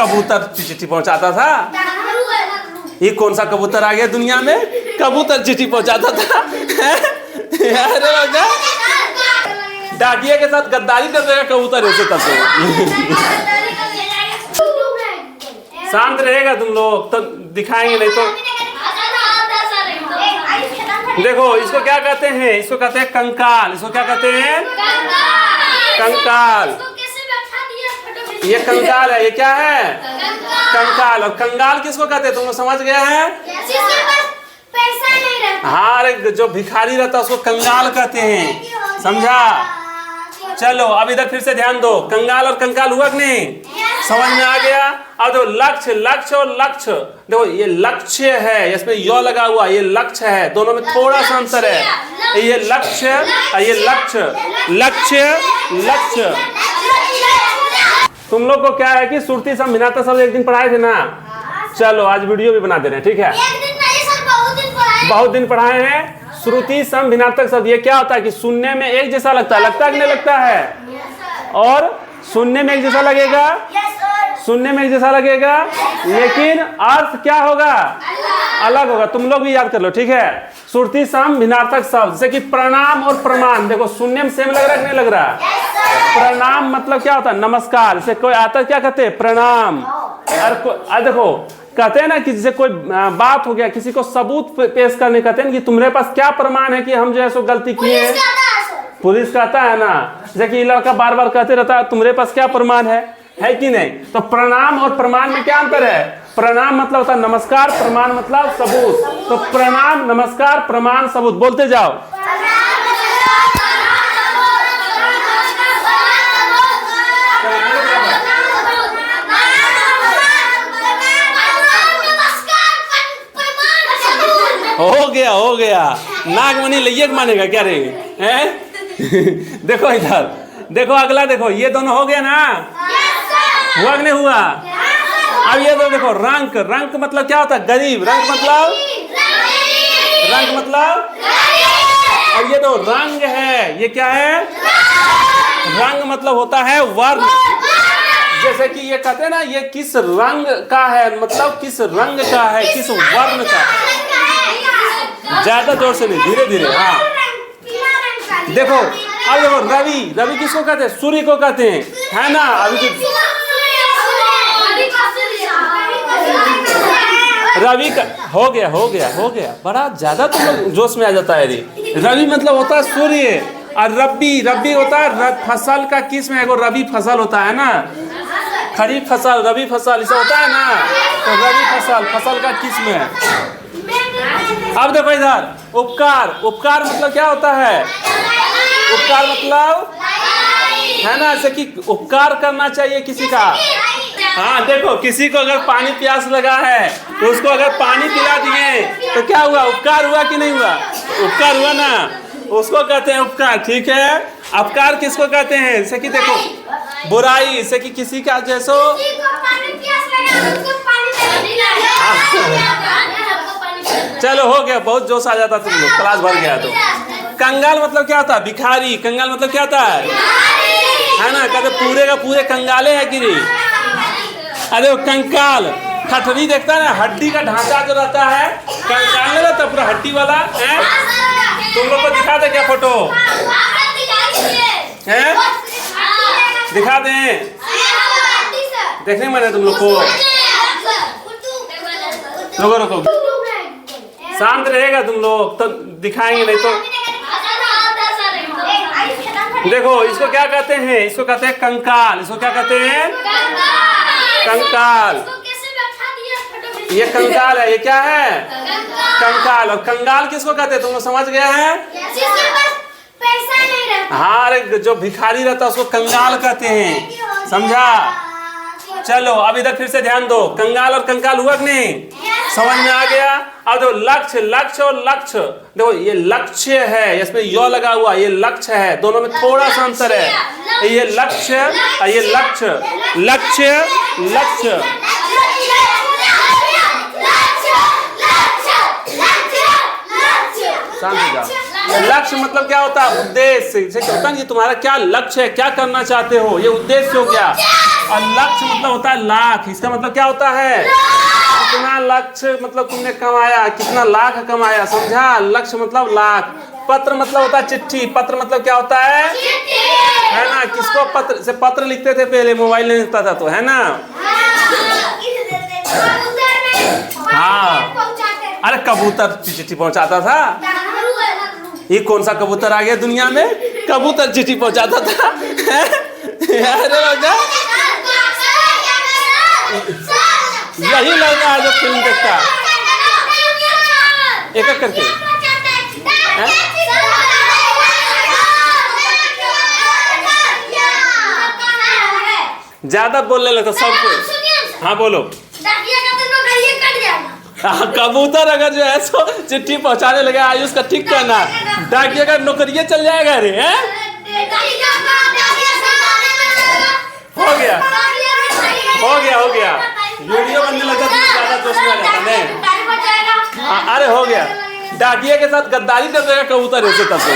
कबूतर चिट्ठी पहुंचाता था? ये कौन सा कबूतर आ गया दुनिया में, कबूतर चिट्ठी पहुंचाता था? अरे राजा, डाकिया के साथ गद्दारी कर देगा कबूतर ऐसे तब शांत रहेगा तुम लोग तो दिखाएंगे, नहीं तो देखो इसको क्या कहते हैं, इसको कहते हैं कंकाल। इसको क्या कहते हैं? कंकाल। ये कंकाल है, ये क्या है? कंकाल। और कंगाल किसको कहते हैं तुम लोग समझ गए हैं? हाँ, अरे जो भिखारी रहता है उसको कंगाल कहते हैं, समझा? चलो अब इधर फिर से ध्यान दो, कंगाल और कंकाल हुआ कि नहीं, समझ में आ गया? अब देखो लक्ष्य, लक्ष्य और लक्ष्य, देखो ये लक्ष्य है, इसमें यो लगा हुआ, ये लक्ष्य है, दोनों में थोड़ा सा अंतर है। ये लक्ष्य और ये लक्ष्य, लक्ष्य लक्ष्य। तुम लोग को क्या है कि सुरती सब भिन्नता सब एक दिन पढ़ाए थे ना, चलो आज वीडियो भी बना दे रहे हैं, ठीक है? बहुत दिन पढ़ाए हैं। श्रुति सम भिन्नार्थक शब्द, ये क्या होता है कि सुनने में एक जैसा लगता है, लगता है कि नहीं लगता है? और सुनने में एक जैसा लगेगा, सुनने में एक जैसा लगेगा, लेकिन अर्थ क्या होगा? अलग होगा। तुम लोग भी याद कर लो, ठीक है? श्रुति सम भिन्नार्थक शब्द जैसे कि प्रणाम और प्रमाण, देखो सुनने में सेम लग रहा है कि नहीं लग रहा? प्रणाम मतलब क्या होता है? नमस्कार। जैसे कोई आता है क्या कहते हैं? प्रणाम। और देखो कहते हैं ना कि जैसे कोई बात हो गया, किसी को सबूत पेश करने कहते हैं कि तुम्हारे पास क्या प्रमाण है कि हम जो है सो गलती किए हैं? पुलिस कहता है ना, जैसे कि लड़का बार बार कहते रहता है तुम्हारे पास क्या प्रमाण है कि नहीं? तो प्रणाम और प्रमाण में क्या अंतर है? प्रणाम मतलब होता है नमस्कार, प्रमाण मतलब सबूत। तो प्रणाम, नमस्कार, प्रमाण, सबूत, बोलते जाओ। हो गया, हो गया। नागमणि लैयक मानेगा क्या रे? देखो इधर, देखो अगला, देखो ये दोनों हो गया ना, हुआ कि नहीं हुआ? अब ये दो देखो, रंक, रंक मतलब क्या होता है? गरीब। रंक मतलब, रंक मतलब, और ये दो रंग है, ये क्या है? रंग मतलब होता है वर्ण। जैसे कि ये कहते हैं ना, ये किस रंग का है, मतलब किस रंग का है, किस वर्ण का। ज्यादा जोर से नहीं, धीरे धीरे। हाँ देखो, अब देखो रवि, रवि किसको कहते हैं? सूर्य को कहते हैं, है ना? अभी रवि का हो गया, हो गया, हो गया। बड़ा ज्यादा तुम लोग जोश में आ जाता है। रवि मतलब होता है सूर्य, और रबी, रबी होता है फसल का किस्म है, एगो रबी फसल होता है ना, खरीफ फसल, रबी फसल, इसे होता है ना, तो रबी फसल, फसल का किस्म है। अब देखो इधर उपकार, उपकार मतलब क्या होता है? उपकार मतलब है ना, जैसे कि उपकार करना चाहिए किसी का। हाँ देखो, किसी को अगर पानी प्यास लगा है तो उसको अगर पानी पिला दिए तो क्या हुआ? उपकार हुआ कि नहीं हुआ? उपकार हुआ ना, उसको कहते हैं उपकार, ठीक है? अपकार किसको कहते हैं? जैसे कि देखो बुराई, जैसे कि किसी का जैसो, चलो हो गया, बहुत जोश आ जाता तुम लोग, क्लास भर गया। तो कंगाल मतलब क्या होता है? भिखारी। कंगाल मतलब क्या होता है ना? कहते पूरे का पूरे कंगाले है गिरी। अरे कंकाल, ठठरी देखता है ना, हड्डी का ढांचा जो रहता है, कंकाल नहीं रहता पूरा हड्डी वाला है। तुम लोग को दिखा दे क्या फोटो है? दिखा दें, देखने मैंने तुम लोग को। रुको रुको, शांत रहेगा तुम लोग तो दिखाएंगे, नहीं तो देखो इसको क्या कहते हैं? इसको कहते हैं कंकाल। इसको क्या कहते हैं? कंकाल। ये कंकाल है, ये क्या है? कंकाल। और कंगाल किसको कहते हैं तुम लोग समझ गए हैं? हाँ, अरे जो भिखारी रहता है उसको कंगाल कहते हैं, समझा? चलो अब इधर फिर से ध्यान दो, कंगाल और कंकाल हुआ कि नहीं, समझ में आ गया? अब देखो लक्ष्य, लक्ष्य और लक्ष्य, देखो ये लक्ष्य है, इसमें यो लगा हुआ, ये लक्ष्य है, दोनों में थोड़ा सा अंतर है। ये लक्ष्य और ये लक्ष्य, लक्ष्य लक्ष्य। शांत हो जाओ। लक्ष्य मतलब क्या होता है? उद्देश्य। जैसे होता है कि तुम्हारा क्या लक्ष्य है, क्या करना चाहते हो, ये उद्देश्य हो गया। और लक्ष्य मतलब होता है लाख। इसका मतलब क्या होता है? कितना लक्ष्य मतलब तुमने कमाया, कितना लाख कमाया, समझा? लक्ष्य मतलब लाख। पत्र मतलब होता है चिट्ठी। पत्र मतलब क्या होता है ना? किसको पत्र से पत्र लिखते थे पहले, मोबाइल नहीं होता था तो, है ना? हाँ, अरे कबूतर चिट्ठी पहुंचाता था। ये कौन सा कबूतर आ गया दुनिया में? कबूतर चिट्ठी पहुंचाता था। अरे यही लड़का है जो फिल्म देखता है एक एक करके। ज्यादा बोलने लगा सबको। हाँ बोलो। कबूतर अगर जो है सो चिट्ठी पहुंचाने लगे, आयुष का ठीक कहना, डाकिया का नौकरिया चल जाएगा रे। हैं? हो गया हो गया हो गया। वीडियो बनने लगा तो ज्यादा दोस्त में आ जाता नहीं। अरे हो गया। डाकिया के साथ गद्दारी कर देगा कबूतर ऐसे तब से।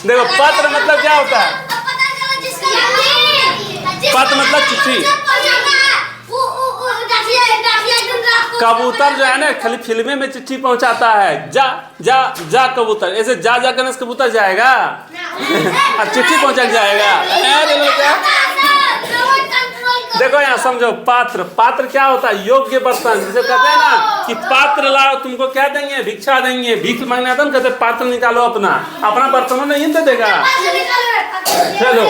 देखो पत्र मतलब क्या होता है? पत्र मतलब चिट्ठी। कबूतर जो है ना खाली फिल्मे में चिट्ठी पहुंचाता है। जा जा जा कबूतर, ऐसे जा जा करने से कबूतर जाएगा और चिट्ठी पहुंचा जाएगा। देखो यहाँ समझो, पात्र। पात्र क्या होता है? योग्य बर्तन। जिसे कहते हैं ना कि पात्र लाओ, तुमको क्या देंगे? भिक्षा देंगे। भीख मांगने आता ना, कहते पात्र निकालो अपना। अपना बर्तनों नहीं दे देगा। चलो,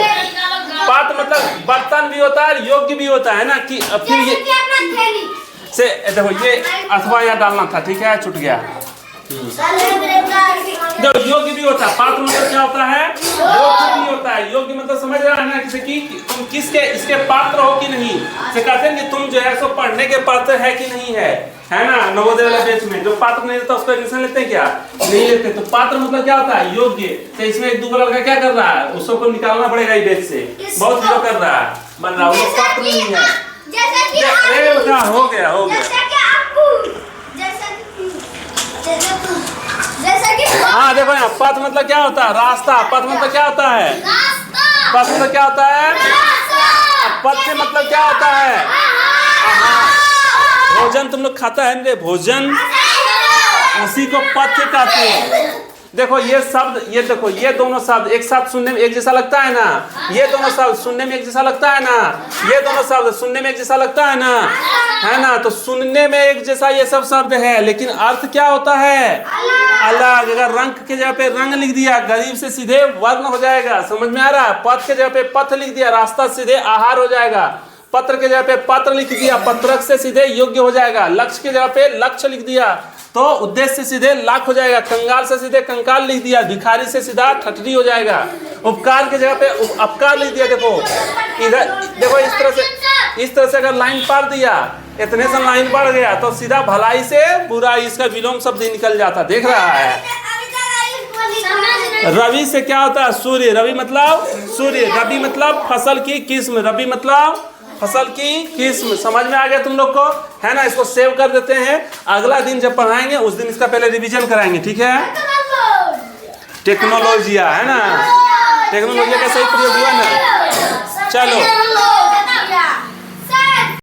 पात्र मतलब बर्तन भी होता है, योग्य भी होता है ना। कि फिर ये से देखो, ये अथवा यहाँ डालना था, ठीक है, छूट गया। देखो योग्य भी होता है। पात्र मतलब क्या होता है? योग्य भी होता है। योग्य मतलब समझ रहा है ना, किसी की तुम किसके इसके पात्र हो कि नहीं। से कहते हैं कि तुम जो है सो पढ़ने के पात्र है कि नहीं है ना। नवोदय वाला बैच में जो पात्र नहीं रहता उसको एडमिशन लेते हैं क्या? नहीं लेते। तो पात्र मतलब क्या होता है? योग्य। तो इसमें एक दूसरा लड़का क्या कर रहा है? उसको निकालना पड़ेगा इस बैच से। बहुत विरोध कर रहा है, बन रहा है, पात्र नहीं है। हो गया हो गया। हाँ देखो यहाँ पथ मतलब क्या होता है? रास्ता। पथ मतलब क्या होता है? पथ मतलब क्या होता है? पथ से मतलब क्या होता है? भोजन तुम लोग खाता है, भोजन, उसी को पथ कहते हैं। देखो ये शब्द, ये देखो ये दोनों शब्द एक साथ सुनने में एक जैसा लगता है ना। ये दोनों शब्द सुनने में एक जैसा लगता है ना। ये दोनों शब्द सुनने में एक जैसा लगता है ना, है ना। तो सुनने में एक जैसा ये सब शब्द है, लेकिन अर्थ क्या होता है? अलग। अगर रंग के जगह पे रंग लिख दिया, गरीब से सीधे वर्ण हो जाएगा। समझ में आ रहा है? पथ के जगह पे पथ लिख दिया, रास्ता सीधे आहार हो जाएगा। पत्र के जगह पे पत्र लिख दिया, पत्रक से सीधे योग्य हो जाएगा। लक्ष्य के जगह पे लक्ष्य लिख दिया तो उद्देश्य से सीधे लाख हो जाएगा। कंगाल से सीधे कंकाल लिख दिया, भिखारी से सीधा ठठरी हो जाएगा। उपकार के जगह पे अपकार लिख दिया। देखो इधर देखो, इस तरह से अगर लाइन पार दिया, इतने से लाइन बढ़ गया तो सीधा भलाई से बुराई, इसका विलोम शब्द निकल जाता। देख रहा है? रवि से क्या होता है? सूर्य। रवि मतलब सूर्य। रबी मतलब फसल की किस्म। रबी मतलब फसल की किस्म। समझ में आ गया तुम लोग को, है ना? इसको सेव कर देते हैं। अगला दिन जब पढ़ाएंगे उस दिन इसका पहले रिवीजन कराएंगे, ठीक है? टेक्नोलॉजिया, है ना? टेक्नोलॉजिया का सही प्रयोग हुआ ना? चलो।